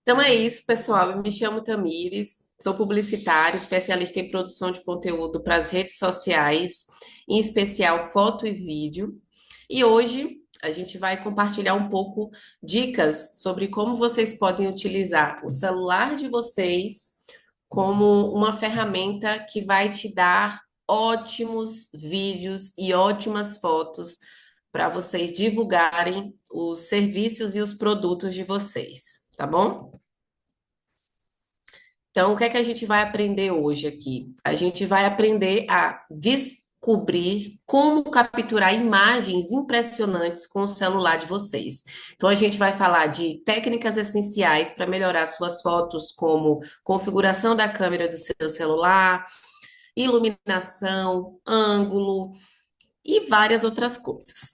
Então é isso, pessoal. Eu me chamo Tamires, sou publicitária, especialista em produção de conteúdo para as redes sociais, em especial foto e vídeo. E hoje a gente vai compartilhar um pouco dicas sobre como vocês podem utilizar o celular de vocês como uma ferramenta que vai te dar ótimos vídeos e ótimas fotos para vocês divulgarem os serviços e os produtos de vocês, tá bom? Então, o que é que a gente vai aprender hoje aqui? A gente vai aprender a descobrir como capturar imagens impressionantes com o celular de vocês. Então, a gente vai falar de técnicas essenciais para melhorar suas fotos, como configuração da câmera do seu celular, iluminação, ângulo e várias outras coisas.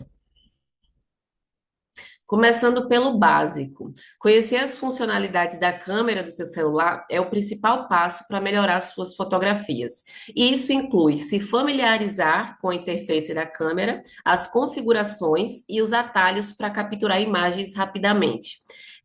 Começando pelo básico. Conhecer as funcionalidades da câmera do seu celular é o principal passo para melhorar suas fotografias. E isso inclui se familiarizar com a interface da câmera, as configurações e os atalhos para capturar imagens rapidamente.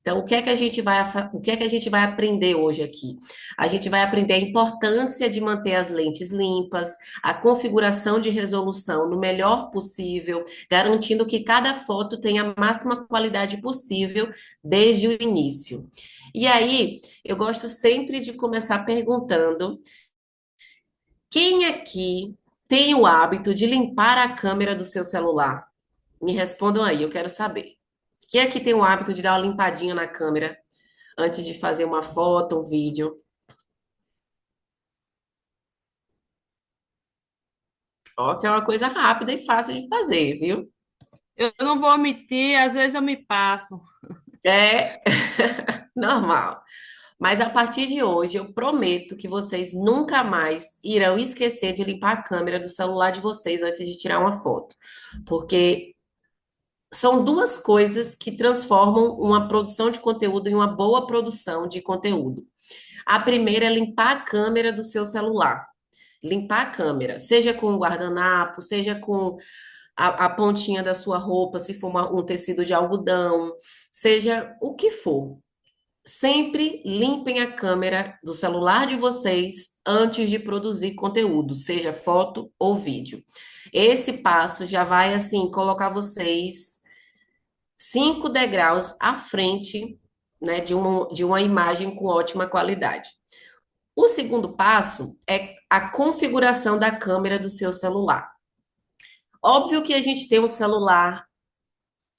Então, o que é que a gente vai aprender hoje aqui? A gente vai aprender a importância de manter as lentes limpas, a configuração de resolução no melhor possível, garantindo que cada foto tenha a máxima qualidade possível desde o início. E aí, eu gosto sempre de começar perguntando: quem aqui tem o hábito de limpar a câmera do seu celular? Me respondam aí, eu quero saber. Quem aqui tem o hábito de dar uma limpadinha na câmera antes de fazer uma foto, um vídeo? Ó, que é uma coisa rápida e fácil de fazer, viu? Eu não vou omitir, às vezes eu me passo. É normal. Mas a partir de hoje, eu prometo que vocês nunca mais irão esquecer de limpar a câmera do celular de vocês antes de tirar uma foto. Porque são duas coisas que transformam uma produção de conteúdo em uma boa produção de conteúdo. A primeira é limpar a câmera do seu celular. Limpar a câmera, seja com um guardanapo, seja com a pontinha da sua roupa, se for um tecido de algodão, seja o que for. Sempre limpem a câmera do celular de vocês antes de produzir conteúdo, seja foto ou vídeo. Esse passo já vai, assim, colocar vocês 5 degraus à frente, né, de uma imagem com ótima qualidade. O segundo passo é a configuração da câmera do seu celular. Óbvio que a gente tem um celular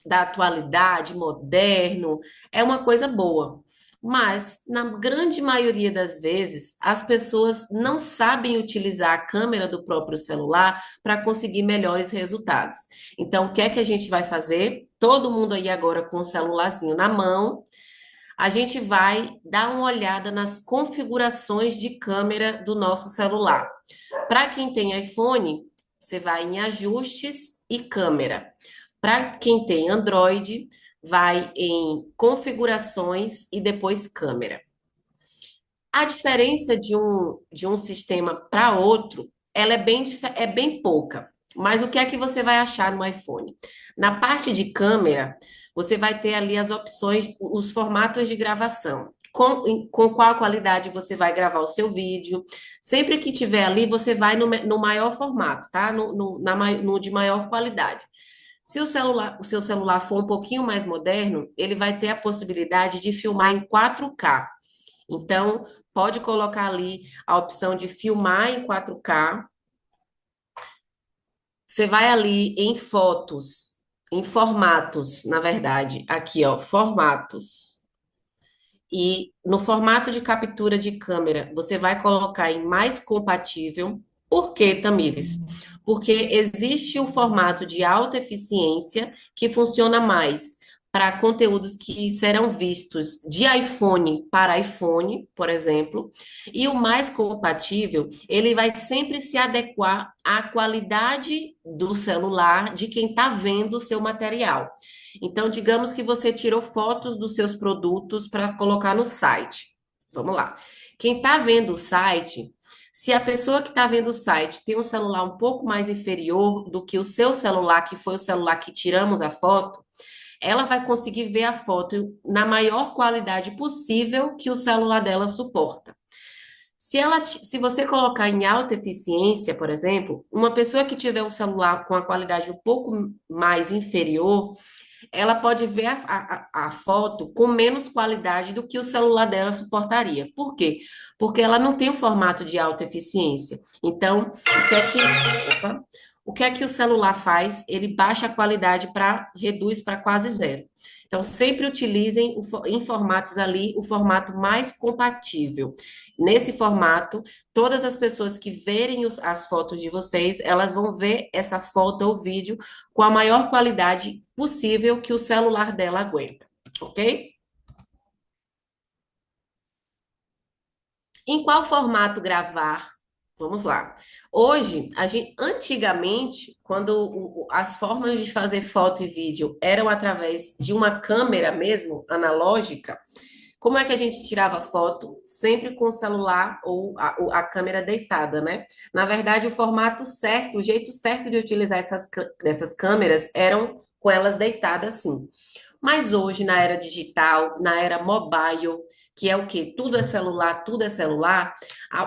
da atualidade, moderno, é uma coisa boa. Mas, na grande maioria das vezes, as pessoas não sabem utilizar a câmera do próprio celular para conseguir melhores resultados. Então, o que é que a gente vai fazer? Todo mundo aí agora com o celularzinho na mão, a gente vai dar uma olhada nas configurações de câmera do nosso celular. Para quem tem iPhone, você vai em ajustes e câmera. Para quem tem Android, vai em configurações e depois câmera. A diferença de um sistema para outro, ela é bem pouca. Mas o que é que você vai achar no iPhone? Na parte de câmera, você vai ter ali as opções, os formatos de gravação. Com qual qualidade você vai gravar o seu vídeo. Sempre que tiver ali, você vai no maior formato, tá? No de maior qualidade. Se o seu celular for um pouquinho mais moderno, ele vai ter a possibilidade de filmar em 4K. Então, pode colocar ali a opção de filmar em 4K. Você vai ali em fotos, em formatos, na verdade, aqui, ó, formatos. E no formato de captura de câmera, você vai colocar em mais compatível. Por quê, Tamires? Porque existe um formato de alta eficiência que funciona mais para conteúdos que serão vistos de iPhone para iPhone, por exemplo, e o mais compatível, ele vai sempre se adequar à qualidade do celular de quem está vendo o seu material. Então, digamos que você tirou fotos dos seus produtos para colocar no site. Vamos lá. Quem está vendo o site, se a pessoa que está vendo o site tem um celular um pouco mais inferior do que o seu celular, que foi o celular que tiramos a foto, ela vai conseguir ver a foto na maior qualidade possível que o celular dela suporta. Se você colocar em alta eficiência, por exemplo, uma pessoa que tiver um celular com a qualidade um pouco mais inferior, ela pode ver a foto com menos qualidade do que o celular dela suportaria. Por quê? Porque ela não tem um formato de alta eficiência. Então, opa, o que é que o celular faz? Ele baixa a qualidade para, reduz para quase zero. Então, sempre utilizem em formatos ali o formato mais compatível. Nesse formato, todas as pessoas que verem as fotos de vocês, elas vão ver essa foto ou vídeo com a maior qualidade possível que o celular dela aguenta, ok? Em qual formato gravar? Vamos lá. Hoje, antigamente, quando as formas de fazer foto e vídeo eram através de uma câmera mesmo, analógica, como é que a gente tirava foto? Sempre com o celular ou a câmera deitada, né? Na verdade, o formato certo, o jeito certo de utilizar essas câmeras eram com elas deitadas assim. Mas hoje, na era digital, na era mobile, que é o quê? Tudo é celular,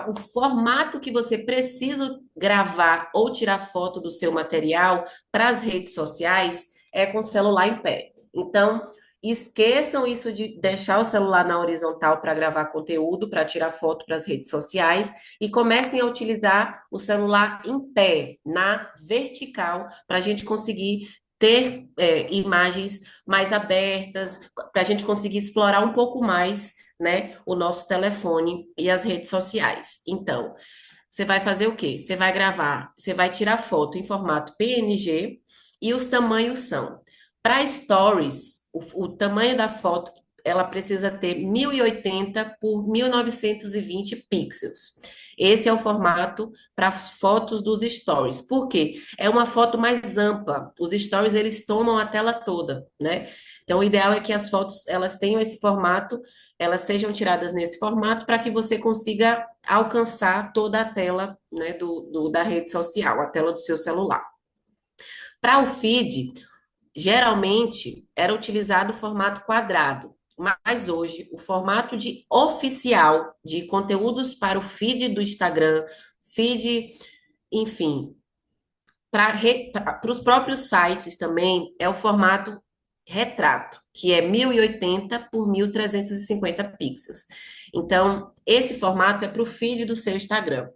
o formato que você precisa gravar ou tirar foto do seu material para as redes sociais é com o celular em pé. Então, esqueçam isso de deixar o celular na horizontal para gravar conteúdo, para tirar foto para as redes sociais e comecem a utilizar o celular em pé, na vertical, para a gente conseguir ter imagens mais abertas, para a gente conseguir explorar um pouco mais, né, o nosso telefone e as redes sociais. Então, você vai fazer o quê? Você vai gravar, você vai tirar foto em formato PNG e os tamanhos são. Para stories, o tamanho da foto, ela precisa ter 1080 por 1920 pixels. Esse é o formato para as fotos dos stories. Por quê? É uma foto mais ampla. Os stories, eles tomam a tela toda, né? Então, o ideal é que as fotos, elas tenham esse formato, elas sejam tiradas nesse formato para que você consiga alcançar toda a tela, né, da rede social, a tela do seu celular. Para o feed, geralmente era utilizado o formato quadrado, mas hoje o formato de oficial de conteúdos para o feed do Instagram, feed, enfim, para os próprios sites também é o formato retrato, que é 1080 por 1350 pixels. Então, esse formato é para o feed do seu Instagram.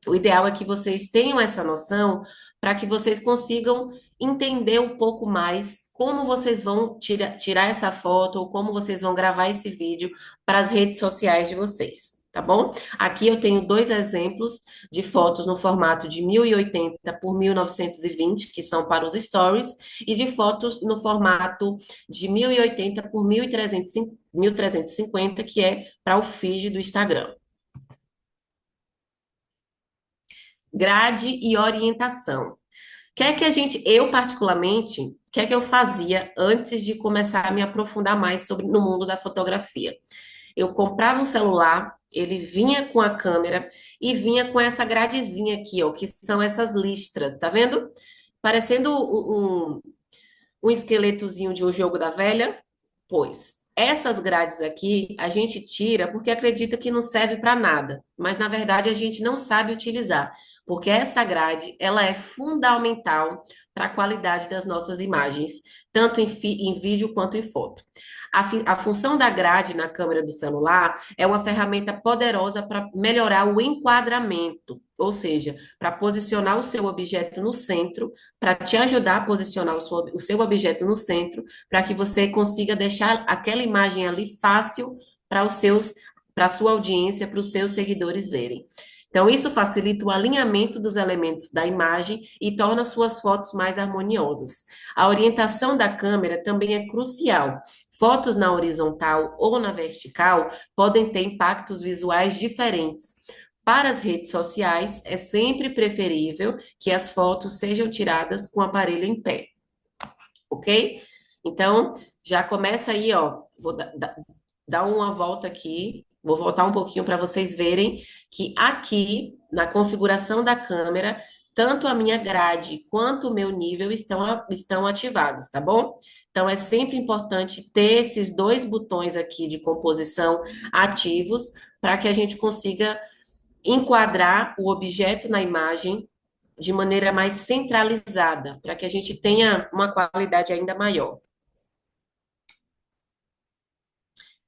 O ideal é que vocês tenham essa noção para que vocês consigam entender um pouco mais como vocês vão tirar essa foto ou como vocês vão gravar esse vídeo para as redes sociais de vocês, tá bom? Aqui eu tenho dois exemplos de fotos no formato de 1080 por 1920, que são para os stories, e de fotos no formato de 1080 por 1350, que é para o feed do Instagram. Grade e orientação. O que é que eu particularmente, o que é que eu fazia antes de começar a me aprofundar mais no mundo da fotografia? Eu comprava um celular, ele vinha com a câmera e vinha com essa gradezinha aqui, ó, que são essas listras, tá vendo? Parecendo um esqueletozinho de um jogo da velha. Pois, essas grades aqui a gente tira porque acredita que não serve para nada, mas na verdade a gente não sabe utilizar, porque essa grade ela é fundamental para a qualidade das nossas imagens, tanto em vídeo quanto em foto. A função da grade na câmera do celular é uma ferramenta poderosa para melhorar o enquadramento, ou seja, para posicionar o seu objeto no centro, para te ajudar a posicionar o seu objeto no centro, para que você consiga deixar aquela imagem ali fácil para a sua audiência, para os seus seguidores verem. Então, isso facilita o alinhamento dos elementos da imagem e torna suas fotos mais harmoniosas. A orientação da câmera também é crucial. Fotos na horizontal ou na vertical podem ter impactos visuais diferentes. Para as redes sociais, é sempre preferível que as fotos sejam tiradas com o aparelho em pé, ok? Então, já começa aí, ó. Vou dar uma volta aqui, vou voltar um pouquinho para vocês verem que aqui, na configuração da câmera, tanto a minha grade quanto o meu nível estão ativados, tá bom? Então, é sempre importante ter esses dois botões aqui de composição ativos para que a gente consiga enquadrar o objeto na imagem de maneira mais centralizada, para que a gente tenha uma qualidade ainda maior.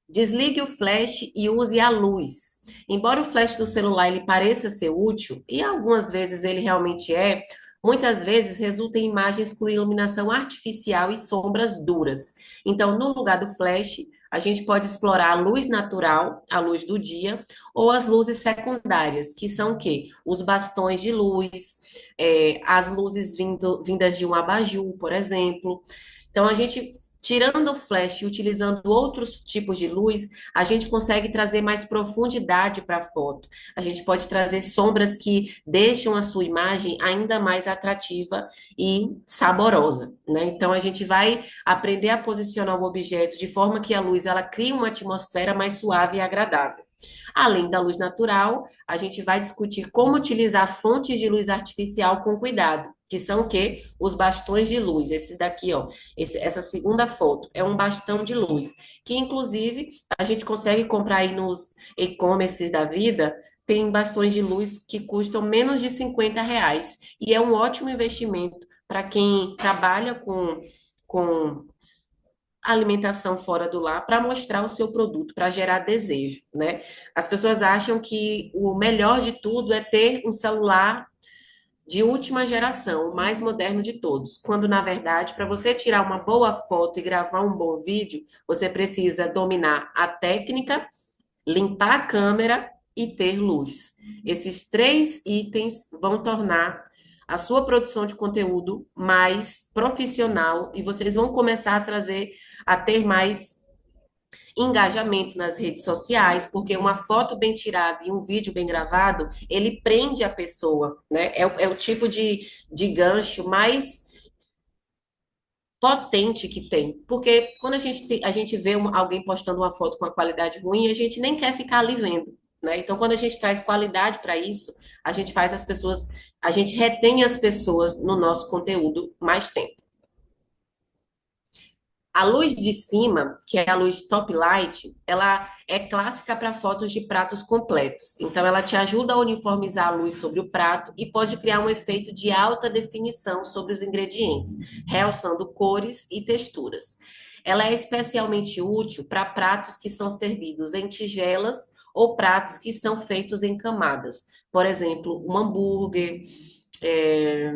Desligue o flash e use a luz. Embora o flash do celular ele pareça ser útil, e algumas vezes ele realmente é, muitas vezes resulta em imagens com iluminação artificial e sombras duras. Então, no lugar do flash, a gente pode explorar a luz natural, a luz do dia, ou as luzes secundárias, que são o quê? Os bastões de luz, as luzes vindas de um abajur, por exemplo. Então, a gente tirando o flash e utilizando outros tipos de luz, a gente consegue trazer mais profundidade para a foto. A gente pode trazer sombras que deixam a sua imagem ainda mais atrativa e saborosa, né? Então a gente vai aprender a posicionar o objeto de forma que a luz ela crie uma atmosfera mais suave e agradável. Além da luz natural, a gente vai discutir como utilizar fontes de luz artificial com cuidado, que são o quê? Os bastões de luz. Esses daqui, ó. Essa segunda foto é um bastão de luz, que inclusive a gente consegue comprar aí nos e-commerces da vida. Tem bastões de luz que custam menos de R$ 50 e é um ótimo investimento para quem trabalha com alimentação fora do lar para mostrar o seu produto, para gerar desejo, né? As pessoas acham que o melhor de tudo é ter um celular de última geração, o mais moderno de todos, quando na verdade, para você tirar uma boa foto e gravar um bom vídeo, você precisa dominar a técnica, limpar a câmera e ter luz. Esses três itens vão tornar a sua produção de conteúdo mais profissional e vocês vão começar a ter mais engajamento nas redes sociais, porque uma foto bem tirada e um vídeo bem gravado, ele prende a pessoa, né? É o tipo de gancho mais potente que tem. Porque quando a gente vê alguém postando uma foto com uma qualidade ruim, a gente nem quer ficar ali vendo, né? Então, quando a gente traz qualidade para isso, a gente faz as pessoas, a gente retém as pessoas no nosso conteúdo mais tempo. A luz de cima, que é a luz top light, ela é clássica para fotos de pratos completos. Então, ela te ajuda a uniformizar a luz sobre o prato e pode criar um efeito de alta definição sobre os ingredientes, realçando cores e texturas. Ela é especialmente útil para pratos que são servidos em tigelas ou pratos que são feitos em camadas. Por exemplo, um hambúrguer, é,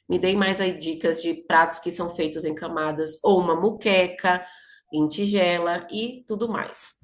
me dei mais aí dicas de pratos que são feitos em camadas, ou uma muqueca em tigela e tudo mais.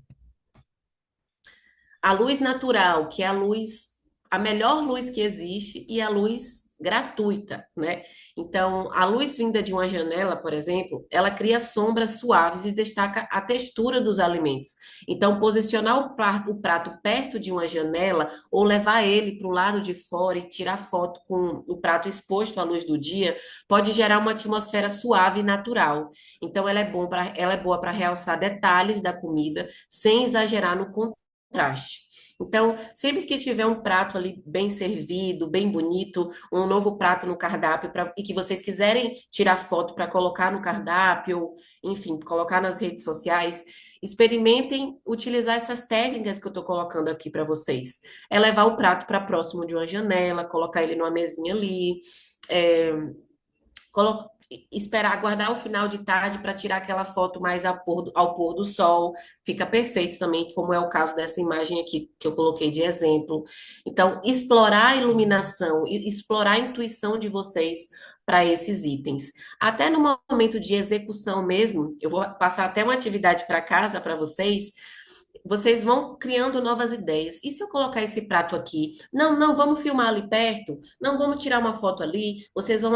A luz natural, que é a melhor luz que existe e a luz gratuita, né? Então, a luz vinda de uma janela, por exemplo, ela cria sombras suaves e destaca a textura dos alimentos. Então, posicionar o prato perto de uma janela ou levar ele para o lado de fora e tirar foto com o prato exposto à luz do dia pode gerar uma atmosfera suave e natural. Então, ela é boa para realçar detalhes da comida sem exagerar no contraste. Então, sempre que tiver um prato ali bem servido, bem bonito, um novo prato no cardápio, e que vocês quiserem tirar foto para colocar no cardápio, ou, enfim, colocar nas redes sociais, experimentem utilizar essas técnicas que eu estou colocando aqui para vocês. É levar o prato para próximo de uma janela, colocar ele numa mesinha ali, é, esperar, aguardar o final de tarde para tirar aquela foto mais ao pôr do sol. Fica perfeito também, como é o caso dessa imagem aqui que eu coloquei de exemplo. Então, explorar a iluminação, explorar a intuição de vocês para esses itens. Até no momento de execução mesmo, eu vou passar até uma atividade para casa para vocês vão criando novas ideias. E se eu colocar esse prato aqui? Não, não, vamos filmar ali perto? Não, vamos tirar uma foto ali? Vocês vão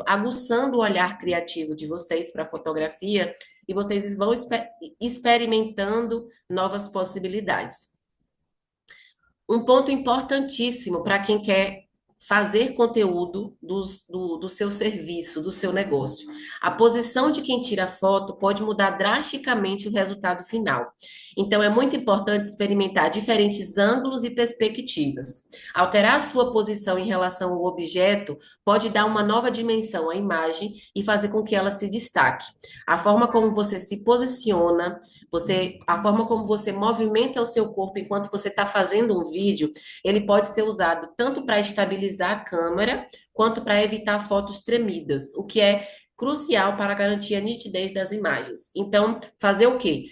aguçando o olhar criativo de vocês para a fotografia e vocês vão experimentando novas possibilidades. Um ponto importantíssimo para quem quer fazer conteúdo do seu serviço, do seu negócio. A posição de quem tira foto pode mudar drasticamente o resultado final. Então, é muito importante experimentar diferentes ângulos e perspectivas. Alterar a sua posição em relação ao objeto pode dar uma nova dimensão à imagem e fazer com que ela se destaque. A forma como você se posiciona, a forma como você movimenta o seu corpo enquanto você está fazendo um vídeo, ele pode ser usado tanto para estabilizar a câmera, quanto para evitar fotos tremidas, o que é crucial para garantir a nitidez das imagens. Então, fazer o quê?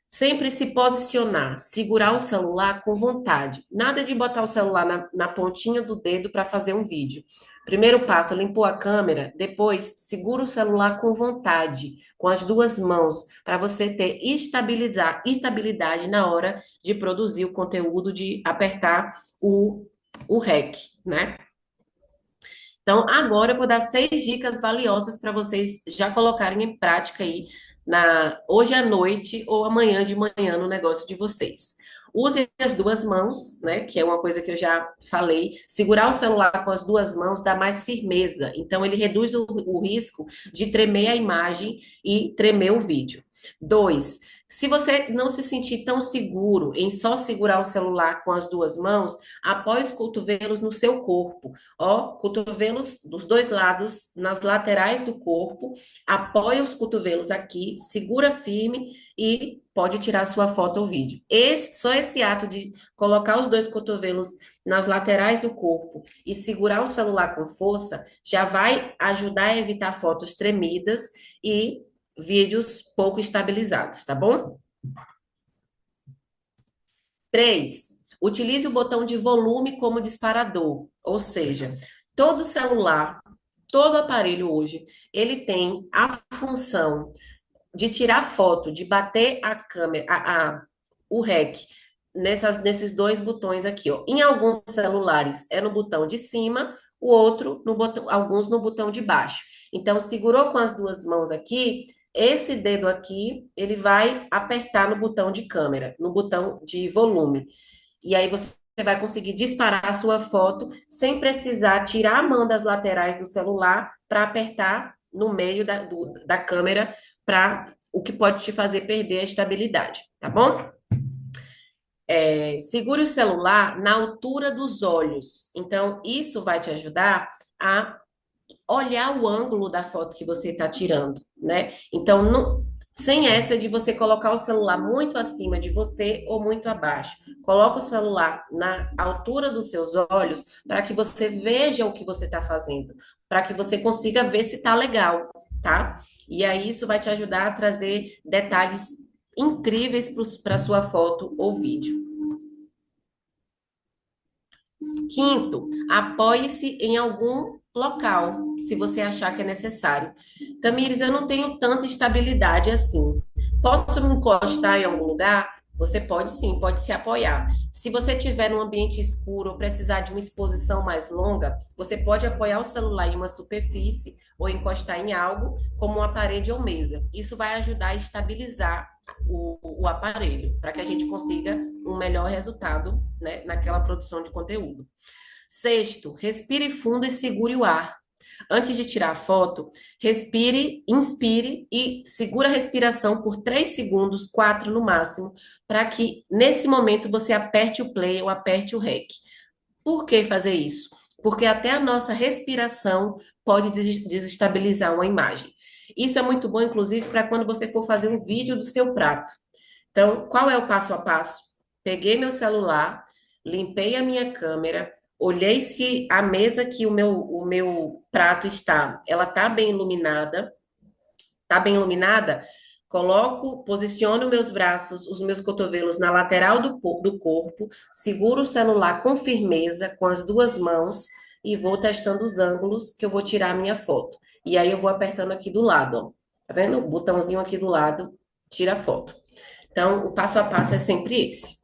Sempre se posicionar, segurar o celular com vontade. Nada de botar o celular na pontinha do dedo para fazer um vídeo. Primeiro passo, limpou a câmera, depois segura o celular com vontade, com as duas mãos, para você ter estabilidade na hora de produzir o conteúdo, de apertar o REC, né? Então, agora eu vou dar 6 dicas valiosas para vocês já colocarem em prática aí hoje à noite ou amanhã de manhã no negócio de vocês. Use as duas mãos, né? Que é uma coisa que eu já falei. Segurar o celular com as duas mãos dá mais firmeza. Então, ele reduz o risco de tremer a imagem e tremer o vídeo. 2, se você não se sentir tão seguro em só segurar o celular com as duas mãos, apoie os cotovelos no seu corpo. Ó, cotovelos dos dois lados, nas laterais do corpo, apoia os cotovelos aqui, segura firme e pode tirar sua foto ou vídeo. Só esse ato de colocar os dois cotovelos nas laterais do corpo e segurar o celular com força já vai ajudar a evitar fotos tremidas e vídeos pouco estabilizados, tá bom? 3, utilize o botão de volume como disparador, ou seja, todo celular, todo aparelho hoje, ele tem a função de tirar foto, de bater a câmera, o REC, nesses dois botões aqui, ó. Em alguns celulares é no botão de cima, o outro no botão, alguns no botão de baixo. Então, segurou com as duas mãos aqui, esse dedo aqui, ele vai apertar no botão de câmera, no botão de volume. E aí você vai conseguir disparar a sua foto sem precisar tirar a mão das laterais do celular para apertar no meio da câmera, para o que pode te fazer perder a estabilidade, tá bom? Segure o celular na altura dos olhos. Então, isso vai te ajudar a olhar o ângulo da foto que você está tirando, né? Então, sem essa de você colocar o celular muito acima de você ou muito abaixo. Coloca o celular na altura dos seus olhos para que você veja o que você está fazendo, para que você consiga ver se está legal, tá? E aí isso vai te ajudar a trazer detalhes incríveis para sua foto ou vídeo. Quinto, apoie-se em algum local, se você achar que é necessário. Tamires, eu não tenho tanta estabilidade assim. Posso me encostar em algum lugar? Você pode sim, pode se apoiar. Se você tiver num ambiente escuro ou precisar de uma exposição mais longa, você pode apoiar o celular em uma superfície ou encostar em algo, como uma parede ou mesa. Isso vai ajudar a estabilizar o aparelho, para que a gente consiga um melhor resultado, né, naquela produção de conteúdo. Sexto, respire fundo e segure o ar. Antes de tirar a foto, respire, inspire e segura a respiração por 3 segundos, 4 no máximo, para que nesse momento você aperte o play ou aperte o REC. Por que fazer isso? Porque até a nossa respiração pode desestabilizar uma imagem. Isso é muito bom, inclusive, para quando você for fazer um vídeo do seu prato. Então, qual é o passo a passo? Peguei meu celular, limpei a minha câmera, olhei se a mesa que o meu prato está, ela está bem iluminada. Está bem iluminada? Posiciono meus braços, os meus cotovelos na lateral do corpo, seguro o celular com firmeza, com as duas mãos, e vou testando os ângulos que eu vou tirar a minha foto. E aí eu vou apertando aqui do lado, ó. Tá vendo? O botãozinho aqui do lado, tira a foto. Então, o passo a passo é sempre esse.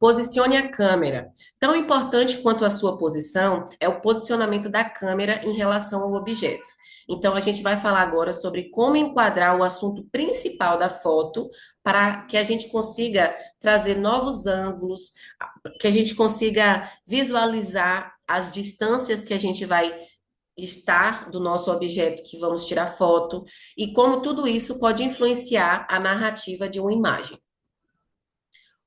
Posicione a câmera. Tão importante quanto a sua posição é o posicionamento da câmera em relação ao objeto. Então, a gente vai falar agora sobre como enquadrar o assunto principal da foto para que a gente consiga trazer novos ângulos, que a gente consiga visualizar as distâncias que a gente vai estar do nosso objeto que vamos tirar foto e como tudo isso pode influenciar a narrativa de uma imagem.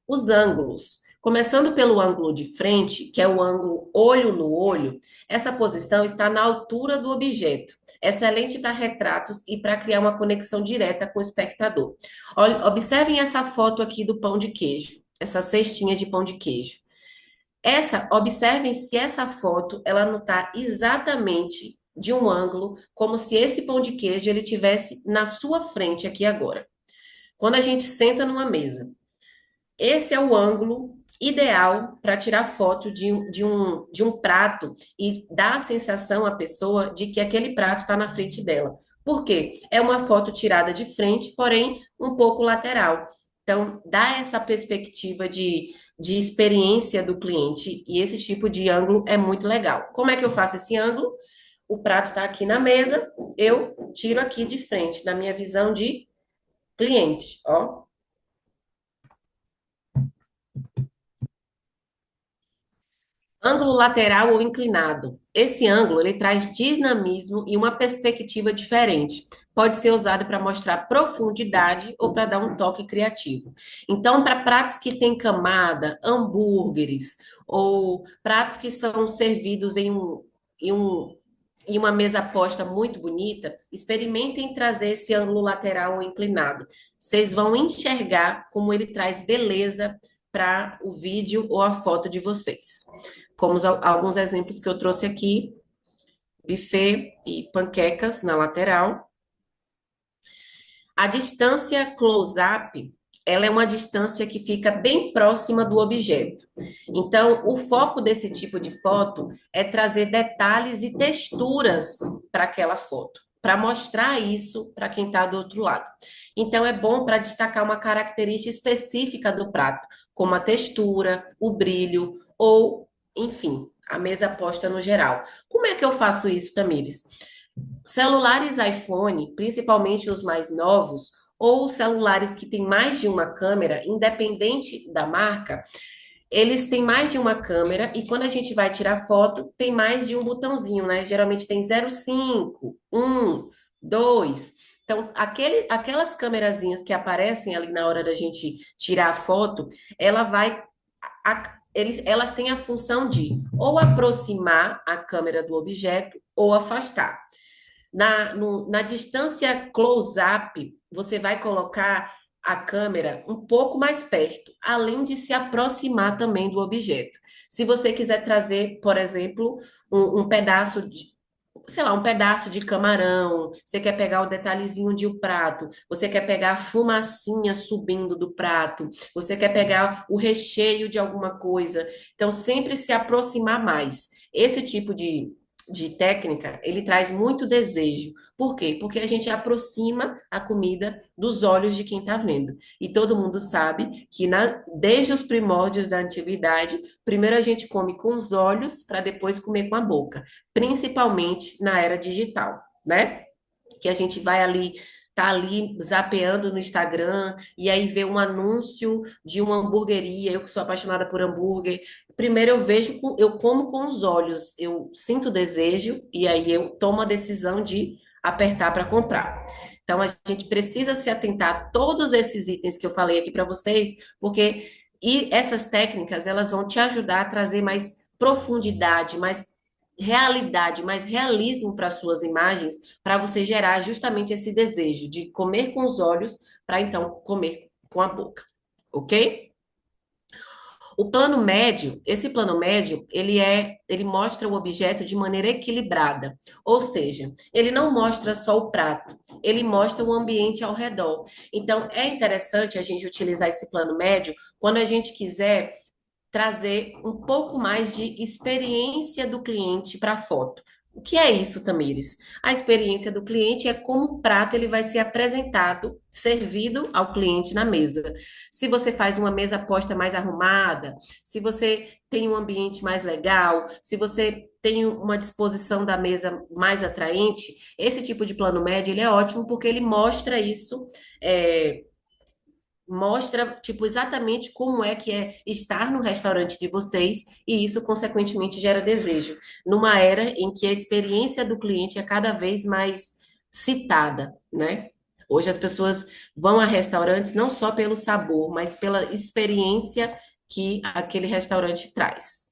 Os ângulos. Começando pelo ângulo de frente, que é o ângulo olho no olho, essa posição está na altura do objeto, excelente para retratos e para criar uma conexão direta com o espectador. Observem essa foto aqui do pão de queijo, essa cestinha de pão de queijo. Observem se essa foto ela não está exatamente de um ângulo, como se esse pão de queijo ele tivesse na sua frente aqui agora. Quando a gente senta numa mesa, esse é o ângulo ideal para tirar foto de um prato e dar a sensação à pessoa de que aquele prato está na frente dela. Por quê? É uma foto tirada de frente, porém um pouco lateral. Então, dá essa perspectiva de experiência do cliente e esse tipo de ângulo é muito legal. Como é que eu faço esse ângulo? O prato está aqui na mesa, eu tiro aqui de frente, na minha visão de cliente, ó. Ângulo lateral ou inclinado. Esse ângulo ele traz dinamismo e uma perspectiva diferente. Pode ser usado para mostrar profundidade ou para dar um toque criativo. Então, para pratos que têm camada, hambúrgueres ou pratos que são servidos em um, em uma mesa posta muito bonita, experimentem trazer esse ângulo lateral ou inclinado. Vocês vão enxergar como ele traz beleza para o vídeo ou a foto de vocês. Como alguns exemplos que eu trouxe aqui, buffet e panquecas na lateral. A distância close-up, ela é uma distância que fica bem próxima do objeto. Então, o foco desse tipo de foto é trazer detalhes e texturas para aquela foto, para mostrar isso para quem está do outro lado. Então, é bom para destacar uma característica específica do prato, como a textura, o brilho ou, enfim, a mesa posta no geral. Como é que eu faço isso, Tamires? Celulares iPhone, principalmente os mais novos, ou celulares que têm mais de uma câmera, independente da marca, eles têm mais de uma câmera e quando a gente vai tirar foto, tem mais de um botãozinho, né? Geralmente tem 0,5, 1, 2. Então, aquelas câmerazinhas que aparecem ali na hora da gente tirar a foto, ela vai. Elas têm a função de ou aproximar a câmera do objeto ou afastar. Na distância close-up, você vai colocar a câmera um pouco mais perto, além de se aproximar também do objeto. Se você quiser trazer, por exemplo, um pedaço de, sei lá, um pedaço de camarão, você quer pegar o detalhezinho de um prato, você quer pegar a fumacinha subindo do prato, você quer pegar o recheio de alguma coisa. Então, sempre se aproximar mais. Esse tipo de técnica, ele traz muito desejo. Por quê? Porque a gente aproxima a comida dos olhos de quem está vendo. E todo mundo sabe que desde os primórdios da antiguidade, primeiro a gente come com os olhos para depois comer com a boca, principalmente na era digital, né? Que a gente vai ali tá ali zapeando no Instagram e aí vê um anúncio de uma hamburgueria, eu que sou apaixonada por hambúrguer. Primeiro eu vejo, eu como com os olhos, eu sinto desejo e aí eu tomo a decisão de apertar para comprar. Então a gente precisa se atentar a todos esses itens que eu falei aqui para vocês, porque essas técnicas elas vão te ajudar a trazer mais profundidade, mais realidade, mais realismo para suas imagens, para você gerar justamente esse desejo de comer com os olhos para então comer com a boca, ok? O plano médio, esse plano médio, ele mostra o objeto de maneira equilibrada, ou seja, ele não mostra só o prato, ele mostra o ambiente ao redor. Então, é interessante a gente utilizar esse plano médio quando a gente quiser trazer um pouco mais de experiência do cliente para a foto. O que é isso, Tamires? A experiência do cliente é como o prato ele vai ser apresentado, servido ao cliente na mesa. Se você faz uma mesa posta mais arrumada, se você tem um ambiente mais legal, se você tem uma disposição da mesa mais atraente, esse tipo de plano médio ele é ótimo porque ele mostra isso, é, mostra, tipo, exatamente como é que é estar no restaurante de vocês, e isso, consequentemente, gera desejo. Numa era em que a experiência do cliente é cada vez mais citada, né? Hoje as pessoas vão a restaurantes não só pelo sabor, mas pela experiência que aquele restaurante traz.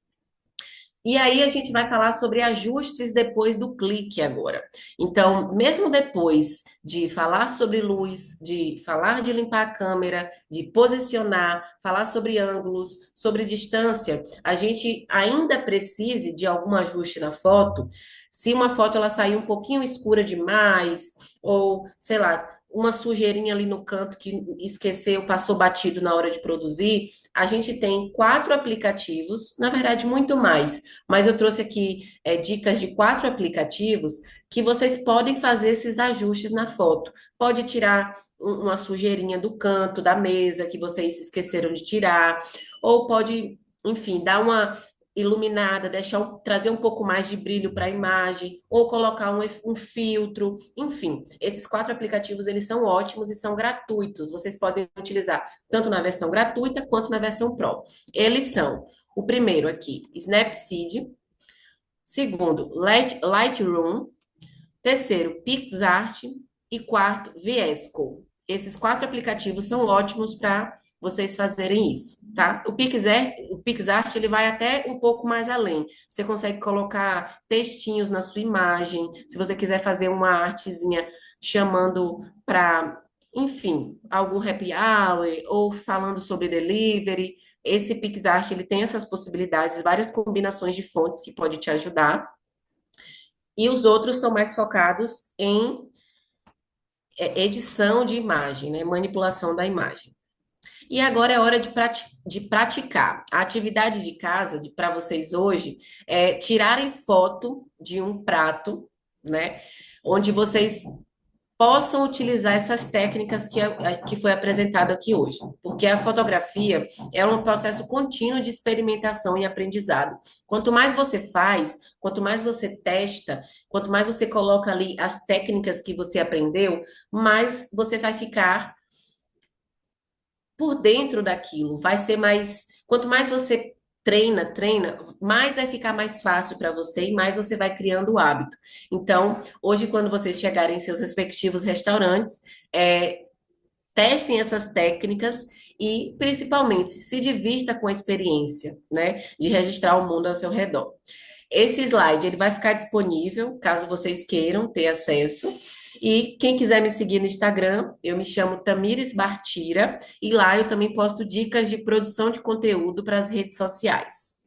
E aí a gente vai falar sobre ajustes depois do clique agora. Então, mesmo depois de falar sobre luz, de falar de limpar a câmera, de posicionar, falar sobre ângulos, sobre distância, a gente ainda precise de algum ajuste na foto. Se uma foto ela sair um pouquinho escura demais, ou sei lá, uma sujeirinha ali no canto que esqueceu, passou batido na hora de produzir, a gente tem 4 aplicativos, na verdade, muito mais, mas eu trouxe aqui dicas de 4 aplicativos que vocês podem fazer esses ajustes na foto. Pode tirar uma sujeirinha do canto da mesa que vocês esqueceram de tirar, ou pode, enfim, dar uma iluminada, trazer um pouco mais de brilho para a imagem, ou colocar um filtro, enfim, esses 4 aplicativos eles são ótimos e são gratuitos. Vocês podem utilizar tanto na versão gratuita quanto na versão Pro. Eles são o primeiro aqui, Snapseed. Segundo, Lightroom. Terceiro, PixArt. E quarto, VS Code. Esses 4 aplicativos são ótimos para vocês fazerem isso, tá? O PixArt ele vai até um pouco mais além. Você consegue colocar textinhos na sua imagem. Se você quiser fazer uma artezinha chamando para, enfim, algum happy hour ou falando sobre delivery, esse PixArt ele tem essas possibilidades, várias combinações de fontes que pode te ajudar. E os outros são mais focados em edição de imagem, né? Manipulação da imagem. E agora é hora de praticar. A atividade de casa para vocês hoje é tirarem foto de um prato, né? Onde vocês possam utilizar essas técnicas que foi apresentado aqui hoje, porque a fotografia é um processo contínuo de experimentação e aprendizado. Quanto mais você faz, quanto mais você testa, quanto mais você coloca ali as técnicas que você aprendeu, mais você vai ficar por dentro daquilo. Vai ser mais, quanto mais você treina, mais vai ficar mais fácil para você e mais você vai criando o hábito. Então, hoje, quando vocês chegarem em seus respectivos restaurantes, testem essas técnicas e, principalmente, se divirta com a experiência, né, de registrar o mundo ao seu redor. Esse slide ele vai ficar disponível, caso vocês queiram ter acesso. E quem quiser me seguir no Instagram, eu me chamo Tamires Bartira, e lá eu também posto dicas de produção de conteúdo para as redes sociais.